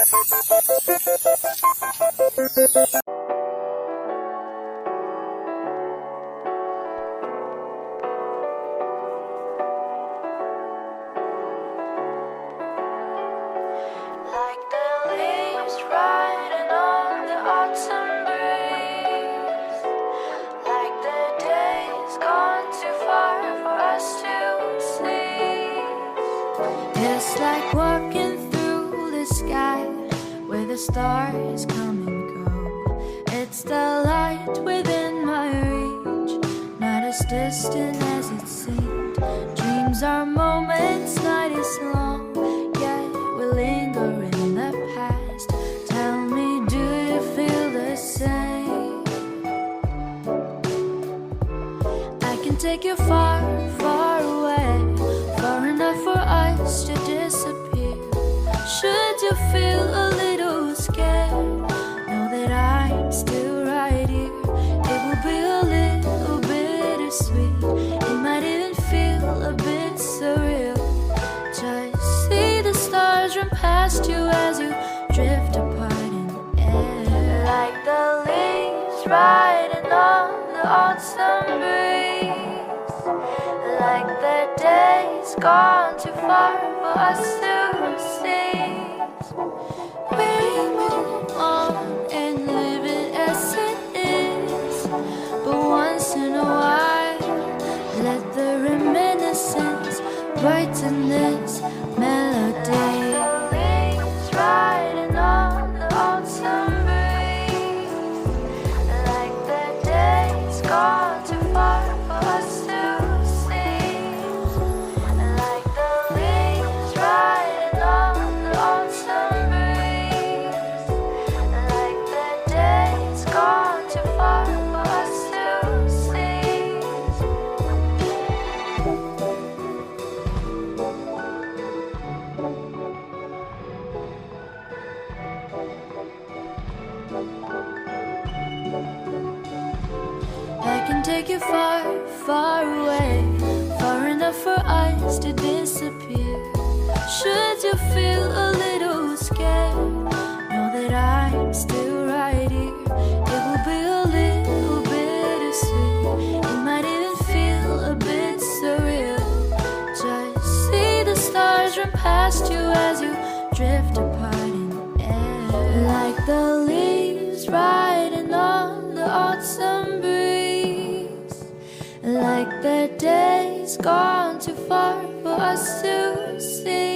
Like the leaves riding on the autumn breeze, like the days gone too far for us to see. It's like walking through the sky where the stars come and go. It's the light within my reach, not as distant as it seemed. Dreams are moments, night is long, yet we linger in the past. Tell me, do you feel the same? I can take you far, far away, far enough for us to disappear. Should you feel a little scared, know that I'm still right here. It will be a little bittersweet, it might even feel a bit surreal. Just see the stars run past you as you drift apart in the air. Like the leaves riding on the autumn breeze, like the days gone too far for us to see. We move on and live it as it is, but once in a while, let the reminiscence brighten this melody. Leaves riding on the autumn breeze, like the days gone too far for us to see. Like the leaves riding on the autumn breeze, like the days gone too far for us to see. I can take you far, far away, far enough for us to disappear. Should you feel a little scared, know that I'm still right here. It will be a little bittersweet, it might even feel a bit surreal. Just see the stars run past you as you drift apart in the air. Like the leaves riding on the autumn breeze, like the days gone too far for us to see.